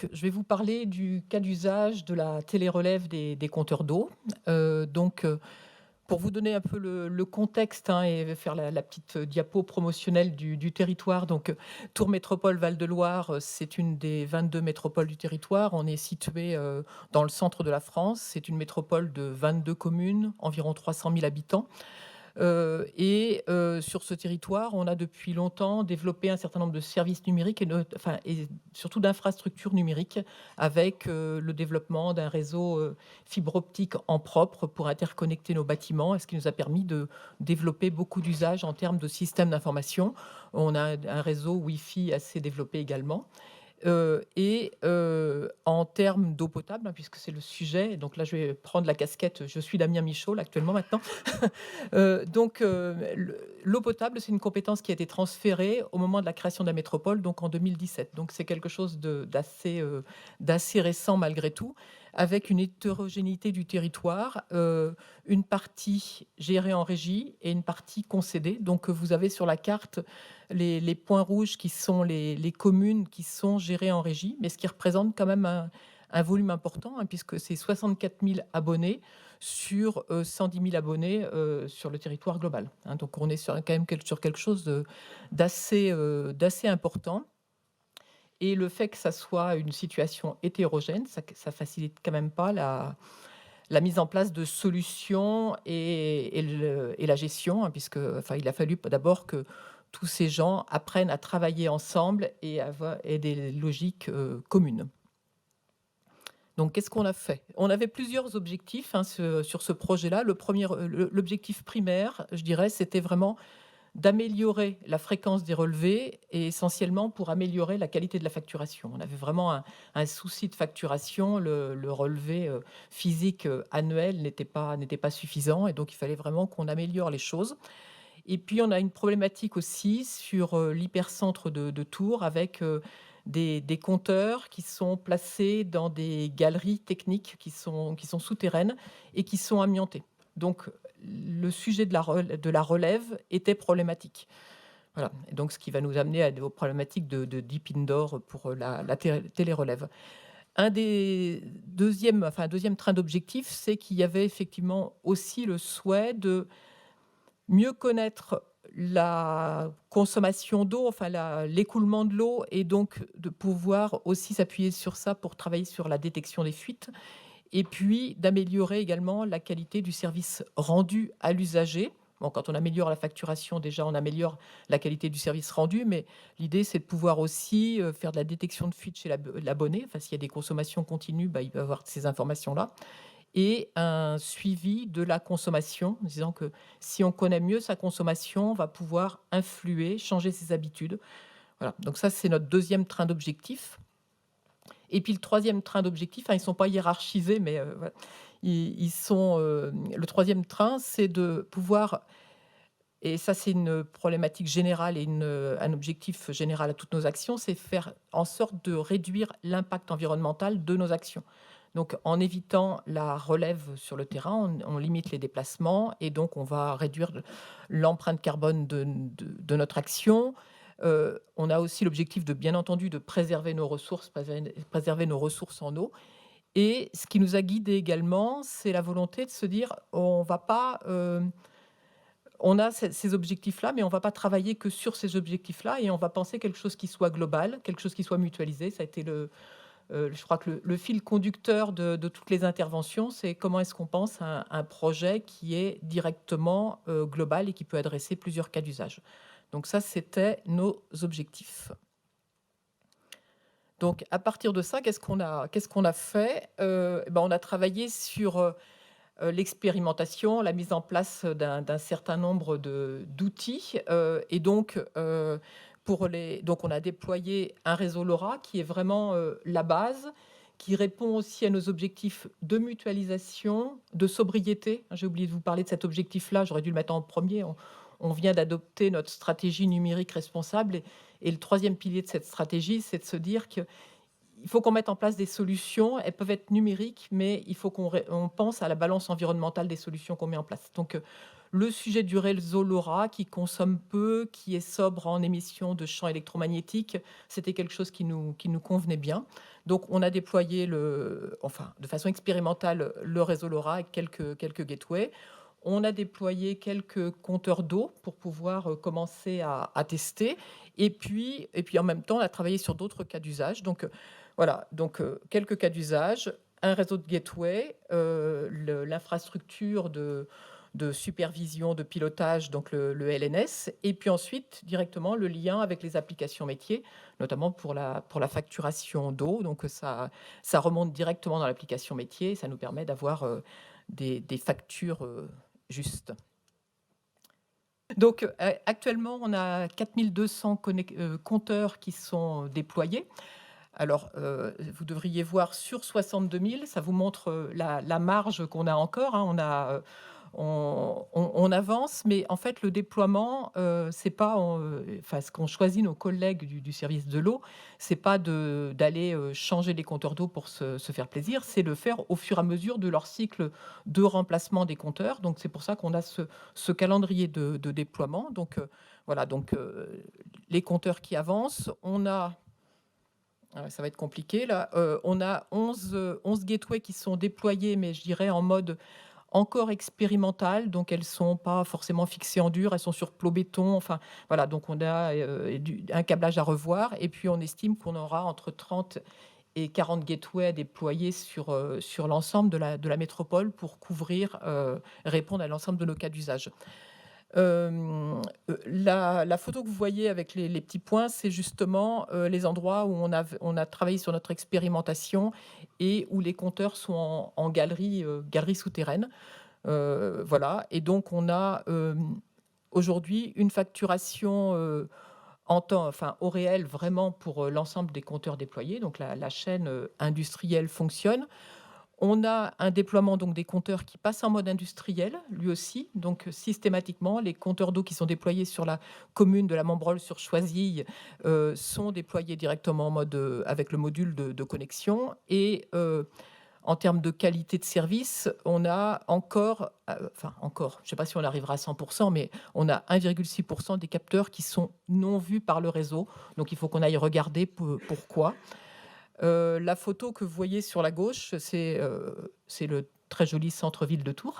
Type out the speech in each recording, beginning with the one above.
Donc, je vais vous parler du cas d'usage de la télérelève des compteurs d'eau. Pour vous donner un peu le contexte, hein, et faire la petite diapo promotionnelle du territoire. Tours Métropole Val-de-Loire, c'est une des 22 métropoles du territoire. On est situé dans le centre de la France. C'est une métropole de 22 communes, environ 300 000 habitants. Sur ce territoire, on a depuis longtemps développé un certain nombre de services numériques et surtout d'infrastructures numériques avec le développement d'un réseau fibre optique en propre pour interconnecter nos bâtiments, ce qui nous a permis de développer beaucoup d'usages en termes de systèmes d'information. On a un réseau Wi-Fi assez développé également. En termes d'eau potable, hein, puisque c'est le sujet, donc là je vais prendre la casquette, je suis Damien Michaud là, actuellement maintenant. L'eau potable, c'est une compétence qui a été transférée au moment de la création de la métropole, donc en 2017. Donc c'est quelque chose d'assez récent malgré tout, avec une hétérogénéité du territoire, une partie gérée en régie et une partie concédée. Donc vous avez sur la carte les points rouges qui sont les communes qui sont gérées en régie, mais ce qui représente quand même un volume important, hein, puisque c'est 64 000 abonnés sur 110 000 abonnés sur le territoire global, hein. Donc on est quand même sur quelque chose d'assez important. Et le fait que ça soit une situation hétérogène, ça facilite quand même pas la mise en place de solutions et la gestion, hein, il a fallu d'abord que tous ces gens apprennent à travailler ensemble et des logiques communes. Donc, qu'est-ce qu'on a fait? On avait plusieurs objectifs, hein, sur ce projet-là. L'objectif primaire, je dirais, c'était vraiment d'améliorer la fréquence des relevés et essentiellement pour améliorer la qualité de la facturation. On avait vraiment un souci de facturation. Le relevé physique annuel n'était pas suffisant, et donc il fallait vraiment qu'on améliore les choses. Et puis, on a une problématique aussi sur l'hypercentre de Tours avec des compteurs qui sont placés dans des galeries techniques qui sont souterraines et qui sont amiantées. Donc, le sujet de la relève était problématique. Voilà. Et donc, ce qui va nous amener à des problématiques de deep indoor pour la télérelève. Un deuxième train d'objectifs, c'est qu'il y avait effectivement aussi le souhait de mieux connaître la consommation d'eau, l'écoulement de l'eau, et donc de pouvoir aussi s'appuyer sur ça pour travailler sur la détection des fuites, et puis d'améliorer également la qualité du service rendu à l'usager. Bon, quand on améliore la facturation, déjà, on améliore la qualité du service rendu, mais l'idée, c'est de pouvoir aussi faire de la détection de fuite chez l'abonné. S'il y a des consommations continues, il peut avoir ces informations-là, et un suivi de la consommation, en disant que si on connaît mieux sa consommation, on va pouvoir influer, changer ses habitudes. Voilà, donc ça, c'est notre deuxième train d'objectifs. Et puis le troisième train d'objectifs, hein, ils ne sont pas hiérarchisés, mais voilà, le troisième train, c'est de pouvoir, et ça c'est une problématique générale et un objectif général à toutes nos actions, c'est faire en sorte de réduire l'impact environnemental de nos actions. Donc, en évitant la relève sur le terrain, on limite les déplacements, et donc on va réduire l'empreinte carbone de notre action. On a aussi l'objectif bien entendu, de préserver nos ressources, préserver nos ressources en eau. Et ce qui nous a guidés également, c'est la volonté de se dire, on va pas, on a ces objectifs-là, mais on va pas travailler que sur ces objectifs-là, et on va penser quelque chose qui soit global, quelque chose qui soit mutualisé. Ça a été je crois que le fil conducteur de toutes les interventions, c'est comment est-ce qu'on pense à un projet qui est directement global et qui peut adresser plusieurs cas d'usage. Donc ça, c'était nos objectifs. Donc à partir de ça, qu'est-ce qu'on a fait? On a travaillé sur l'expérimentation, la mise en place d'un certain nombre d'outils, et donc donc on a déployé un réseau LoRa qui est vraiment la base, qui répond aussi à nos objectifs de mutualisation, de sobriété. J'ai oublié de vous parler de cet objectif-là, j'aurais dû le mettre en premier. On vient d'adopter notre stratégie numérique responsable, et le troisième pilier de cette stratégie, c'est de se dire que il faut qu'on mette en place des solutions. Elles peuvent être numériques, mais il faut qu'on pense à la balance environnementale des solutions qu'on met en place. Donc, le sujet du réseau LoRa, qui consomme peu, qui est sobre en émissions de champs électromagnétiques, c'était quelque chose qui nous convenait bien. Donc on a déployé enfin, de façon expérimentale, le réseau LoRa avec quelques gateways. On a déployé quelques compteurs d'eau pour pouvoir commencer à tester. Et puis en même temps, on a travaillé sur d'autres cas d'usage. Donc voilà, donc quelques cas d'usage, un réseau de gateway, l'infrastructure de supervision, de pilotage, donc le LNS, et puis ensuite directement le lien avec les applications métiers, notamment pour la facturation d'eau. Donc ça remonte directement dans l'application métier et ça nous permet d'avoir des factures justes. Donc actuellement, on a 4200 compteurs qui sont déployés. Alors, vous devriez voir sur 62 000, ça vous montre la marge qu'on a encore, hein. On avance, mais en fait, le déploiement, c'est pas, enfin, ce qu'ont choisi nos collègues du service de l'eau, c'est pas d'aller changer les compteurs d'eau pour se faire plaisir, c'est le faire au fur et à mesure de leur cycle de remplacement des compteurs. Donc, c'est pour ça qu'on a ce calendrier de déploiement. Donc, voilà, donc les compteurs qui avancent, on a ça va être compliqué là. On a 11 gateways qui sont déployés, mais je dirais en mode encore expérimental. Donc, elles ne sont pas forcément fixées en dur, elles sont sur plot béton. Enfin, voilà, donc on a un câblage à revoir. Et puis, on estime qu'on aura entre 30 et 40 gateways à déployer sur l'ensemble de la métropole pour couvrir, répondre à l'ensemble de nos cas d'usage. La photo que vous voyez avec les petits points, c'est justement les endroits où on a travaillé sur notre expérimentation et où les compteurs sont en galerie, galerie souterraine. Voilà, et donc on a aujourd'hui une facturation en temps, enfin au réel, vraiment pour l'ensemble des compteurs déployés. Donc la chaîne industrielle fonctionne. On a un déploiement donc des compteurs qui passent en mode industriel, lui aussi. Donc systématiquement, les compteurs d'eau qui sont déployés sur la commune de la Membrolle sur Choisille sont déployés directement en mode avec le module de connexion. Et en termes de qualité de service, on a encore, enfin encore, je ne sais pas si on arrivera à 100%, mais on a 1,6% des capteurs qui sont non vus par le réseau. Donc il faut qu'on aille regarder pourquoi. La photo que vous voyez sur la gauche, c'est le très joli centre-ville de Tours.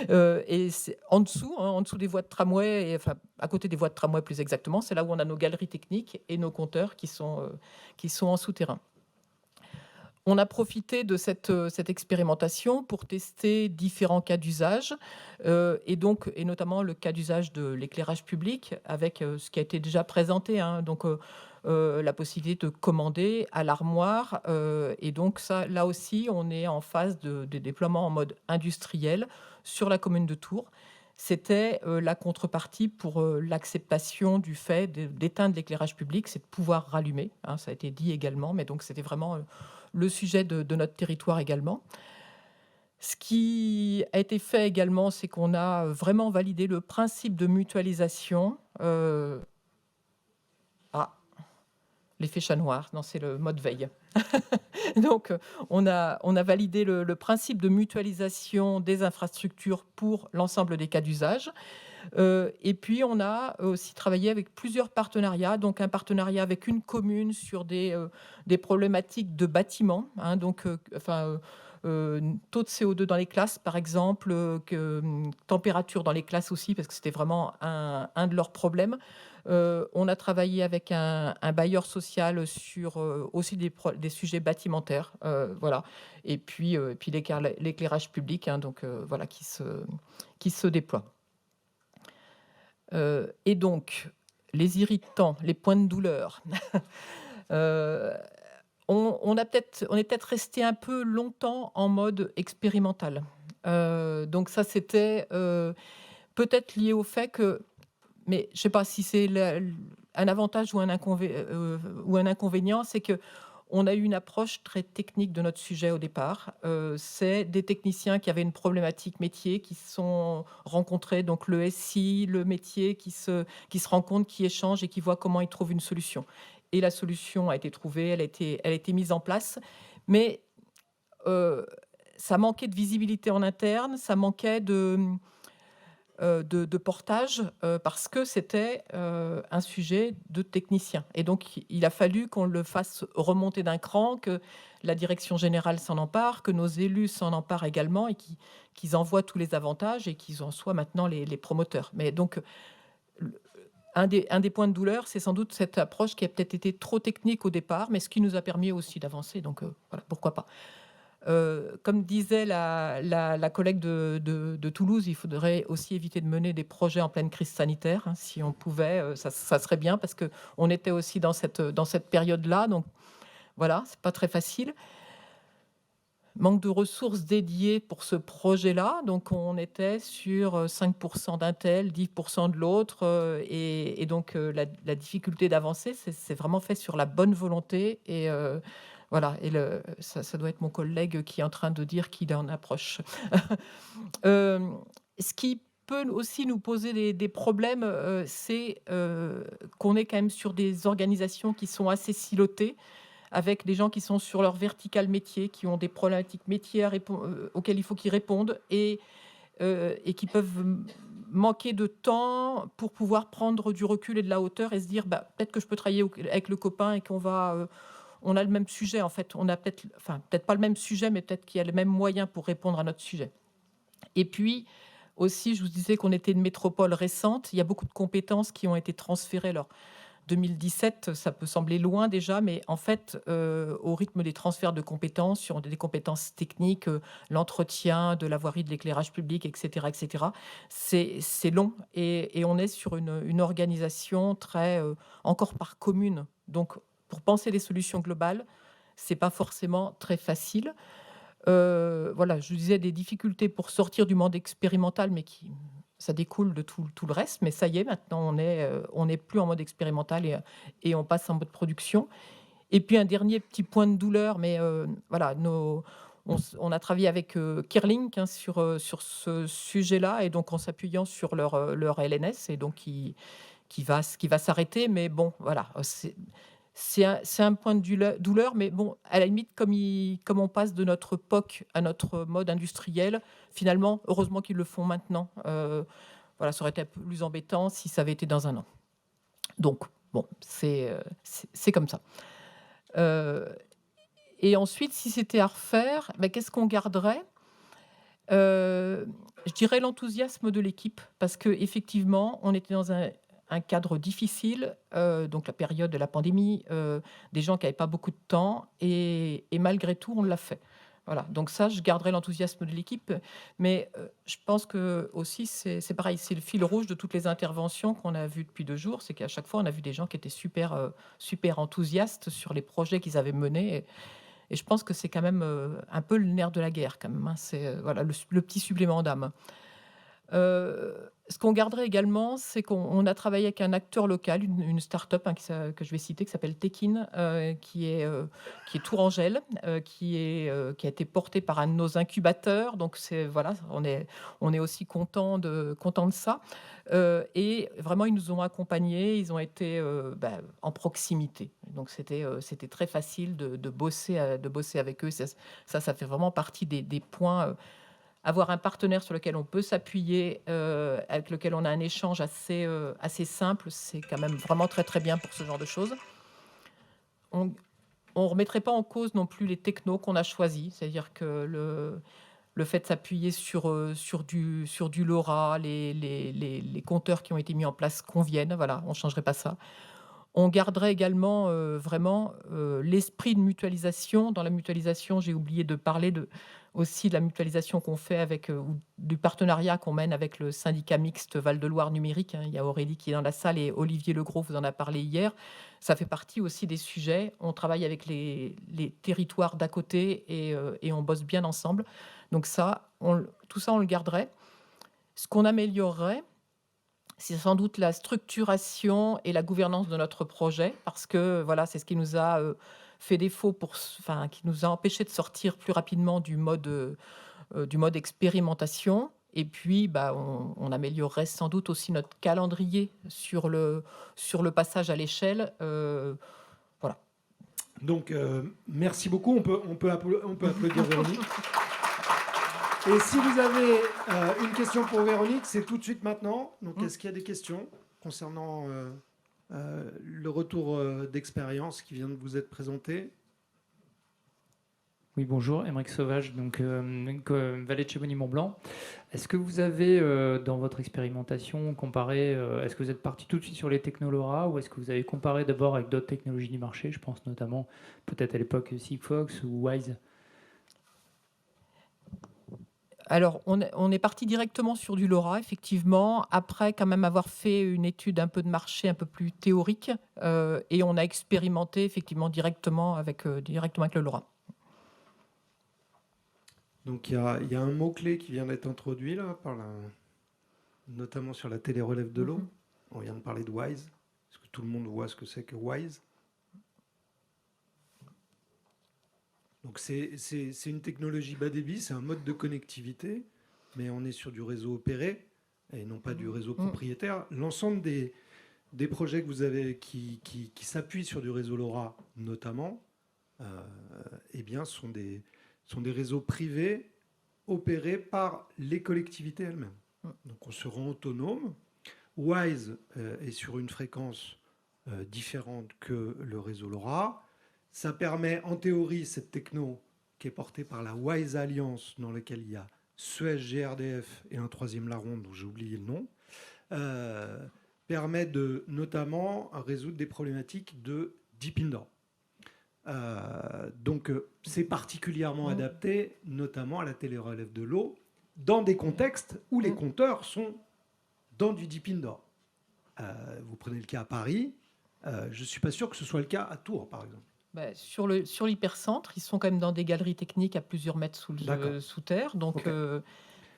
Et c'est en dessous, hein, en dessous des voies de tramway, et, enfin, à côté des voies de tramway plus exactement, c'est là où on a nos galeries techniques et nos compteurs qui sont en souterrain. On a profité de cette expérimentation pour tester différents cas d'usage, et notamment le cas d'usage de l'éclairage public avec ce qui a été déjà présenté, hein, donc la possibilité de commander à l'armoire. Et donc ça, là aussi, on est en phase de déploiement en mode industriel sur la commune de Tours. C'était la contrepartie pour l'acceptation du fait d'éteindre l'éclairage public, c'est de pouvoir rallumer, hein, ça a été dit également, mais donc c'était vraiment le sujet de notre territoire également. Ce qui a été fait également, c'est qu'on a vraiment validé le principe de mutualisation. L'effet chat noir, non, c'est le mode veille. Donc, on a validé le principe de mutualisation des infrastructures pour l'ensemble des cas d'usage. Et puis, on a aussi travaillé avec plusieurs partenariats. Donc, un partenariat avec une commune sur des problématiques de bâtiments, hein, donc, taux de CO2 dans les classes, par exemple, température dans les classes aussi, parce que c'était vraiment un de leurs problèmes. On a travaillé avec un bailleur social sur aussi des sujets bâtimentaires, voilà. Et puis l'éclairage public, hein, donc voilà, qui se déploie. Et donc, les irritants, les points de douleur. On est peut-être resté un peu longtemps en mode expérimental. Donc ça, c'était peut-être lié au fait que, mais je ne sais pas si c'est un avantage ou un inconvénient, c'est que on a eu une approche très technique de notre sujet au départ. C'est des techniciens qui avaient une problématique métier, qui se sont rencontrés, donc le SI, le métier, qui se rencontrent, qui échangent et qui voient comment ils trouvent une solution. Et la solution a été trouvée, elle a été mise en place. Mais ça manquait de visibilité en interne, ça manquait de portage, parce que c'était, un sujet de technicien et donc il a fallu qu'on le fasse remonter d'un cran, que la direction générale s'en empare, que nos élus s'en emparent également et qu'ils en voient tous les avantages et qu'ils en soient maintenant les promoteurs. Mais donc le un des points de douleur, c'est sans doute cette approche qui a peut-être été trop technique au départ, mais ce qui nous a permis aussi d'avancer, donc voilà, pourquoi pas. Comme disait la collègue de Toulouse, il faudrait aussi éviter de mener des projets en pleine crise sanitaire, hein. Si on pouvait, ça serait bien parce qu'on était aussi dans cette période-là, donc voilà, c'est pas très facile. Manque de ressources dédiées pour ce projet-là, donc on était sur, 5 d'un tel, 10 de l'autre, et donc la difficulté d'avancer, c'est vraiment fait sur la bonne volonté et voilà et ça doit être mon collègue qui est en train de dire qu'il en approche. Hem, Ce qui peut aussi nous poser des problèmes, c'est, qu'on est quand même sur des organisations qui sont assez silotées avec des gens qui sont sur leur verticale métier, qui ont des problématiques métiers auxquelles il faut qu'ils répondent et qui peuvent manquer de temps pour pouvoir prendre du recul et de la hauteur et se dire: «Bah, peut-être que je peux travailler avec le copain et qu'on va, on a le même sujet en fait. On a peut-être enfin, peut-être pas le même sujet, mais peut-être qu'il y a les mêmes moyens pour répondre à notre sujet». Et puis aussi, je vous disais qu'on était une métropole récente. Il y a beaucoup de compétences qui ont été transférées. Alors 2017, ça peut sembler loin déjà, mais en fait, au rythme des transferts de compétences sur des compétences techniques, l'entretien de la voirie, de l'éclairage public, et cetera, c'est long et on est sur une organisation très, encore par commune. Donc pour penser des solutions globales, c'est pas forcément très facile. Voilà, je vous disais des difficultés pour sortir du monde expérimental, mais qui ça découle de tout le reste. Mais ça y est, maintenant on n'est plus en mode expérimental et on passe en mode production. Et puis un dernier petit point de douleur, mais voilà, on a travaillé avec, Kerlink, hein, sur ce sujet-là et donc en s'appuyant sur leur LNS et donc qui va s'arrêter. Mais bon, voilà, c'est un point de douleur, mais bon, à la limite, comme on passe de notre POC à notre mode industriel, finalement, heureusement qu'ils le font maintenant. Voilà, ça aurait été un peu plus embêtant si ça avait été dans un an. Donc bon, c'est comme ça. Heu et ensuite, si c'était à refaire, bah, qu'est-ce qu'on garderait? Heu, je dirais l'enthousiasme de l'équipe parce qu'effectivement, on était dans un cadre difficile, donc la période de la pandémie, des gens qui avaient pas beaucoup de temps et malgré tout, on l'a fait. Voilà, donc ça, je garderai l'enthousiasme de l'équipe, mais je pense que aussi c'est pareil, c'est le fil rouge de toutes les interventions qu'on a vues depuis 2 jours, c'est qu'à chaque fois, on a vu des gens qui étaient super, super enthousiastes sur les projets qu'ils avaient menés et je pense que c'est quand même, un peu le nerf de la guerre quand même, hein. C'est, voilà le petit supplément d'âme. Ce qu'on garderait également, c'est qu'on a travaillé avec un acteur local, une start-up, hein, que je vais citer, qui s'appelle Tekin, qui est Tourangelle, qui a été porté par un de nos incubateurs. Donc c'est voilà, on est aussi content de ça. Et vraiment, ils nous ont accompagnés, ils ont été, en proximité. Donc c'était très facile de bosser avec eux. Ça fait vraiment partie des points, avoir un partenaire sur lequel on peut s'appuyer, avec lequel on a un échange assez simple, c'est quand même vraiment très, très bien pour ce genre de choses. On on remettrait pas en cause non plus les technos qu'on a choisis, c'est-à-dire que le fait de s'appuyer sur du LoRa, les compteurs qui ont été mis en place conviennent, voilà, on changerait pas ça. On garderait également, vraiment, l'esprit de mutualisation. Dans la mutualisation, j'ai oublié de parler aussi de la mutualisation qu'on fait avec, ou du partenariat qu'on mène avec le syndicat mixte Val-de-Loire Numérique, hein. Il y a Aurélie qui est dans la salle et Olivier Legros vous en a parlé hier. Ça fait partie aussi des sujets. On travaille avec les territoires d'à côté et on bosse bien ensemble. Donc ça, tout ça, on le garderait. Ce qu'on améliorerait, c'est sans doute la structuration et la gouvernance de notre projet parce que, voilà, c'est ce qui nous a, fait défaut enfin, qui nous a empêché de sortir plus rapidement du mode expérimentation et puis, bah, on améliorerait sans doute aussi notre calendrier sur le passage à l'échelle, voilà. Donc, merci beaucoup. On peut applaudir Véronique. Et si vous avez une question pour Véronique, c'est tout de suite maintenant. Donc, est-ce qu'il y a des questions concernant le retour d'expérience qui vient de vous être présenté? Oui, bonjour, Émeric Sauvage, donc Vallée de Chamonix-Mont-Blanc. Est-ce que vous avez, dans votre expérimentation, comparé, est-ce que vous êtes parti tout de suite sur les technos LoRa ou est-ce que vous avez comparé d'abord avec d'autres technologies du marché? Je pense notamment peut-être à l'époque Sigfox ou Wise. Alors, on est parti directement sur du LoRa, effectivement, après quand même avoir fait une étude un peu de marché un peu plus théorique, et on a expérimenté effectivement directement avec le LoRa. Donc, il y a un mot-clé qui vient d'être introduit, là, notamment sur la télérelève de l'eau. On vient de parler de Wise. Est-ce que tout le monde voit ce que c'est que Wise? Donc, c'est une technologie bas débit, c'est un mode de connectivité, mais on est sur du réseau opéré et non pas du réseau propriétaire. L'ensemble des projets que vous avez qui s'appuient sur du réseau LoRa, notamment, eh bien, sont des réseaux privés opérés par les collectivités elles-mêmes. Donc, on se rend autonome. Wise est sur une fréquence différente que le réseau LoRa. Ça permet, en théorie, cette techno qui est portée par la Wise Alliance, dans laquelle il y a Suez, GRDF et un troisième larron dont j'ai oublié le nom, permet de notamment résoudre des problématiques de deep indoor. Donc, c'est particulièrement adapté, notamment à la télérelève de l'eau, dans des contextes où les compteurs sont dans du deep indoor. Vous prenez le cas à Paris, je ne suis pas sûr que ce soit le cas à Tours, par exemple. Sur l'hypercentre, ils sont quand même dans des galeries techniques à plusieurs mètres sous terre. Donc, okay.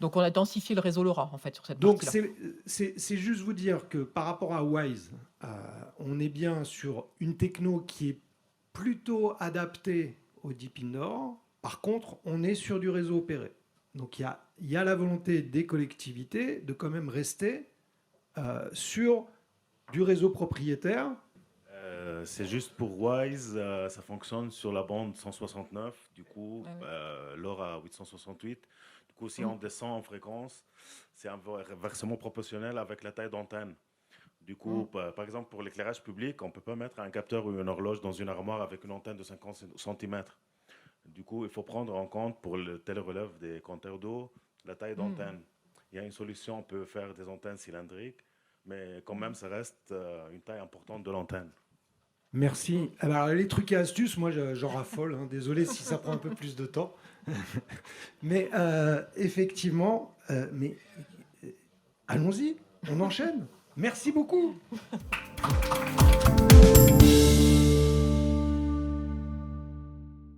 Donc, on a densifié le réseau LoRa, en fait, sur cette partie-là. Donc, c'est juste vous dire que par rapport à Wise, on est bien sur une techno qui est plutôt adaptée au deep indoor. Par contre, on est sur du réseau opéré. Donc, il y a la volonté des collectivités de quand même rester sur du réseau propriétaire. C'est juste pour Wise, ça fonctionne sur la bande 169, du coup, LoRa 868. Du coup, si on descend en fréquence, c'est inversement proportionnel avec la taille d'antenne. Du coup, par exemple, pour l'éclairage public, on ne peut pas mettre un capteur ou une horloge dans une armoire avec une antenne de 50 cm. Du coup, il faut prendre en compte pour le télérelève des compteurs d'eau la taille d'antenne. Il y a une solution, on peut faire des antennes cylindriques, mais quand même, ça reste une taille importante de l'antenne. Merci. Alors, les trucs et astuces, moi, j'en raffole. Hein. Désolé si ça prend un peu plus de temps. Mais effectivement, allons-y, on enchaîne. Merci beaucoup.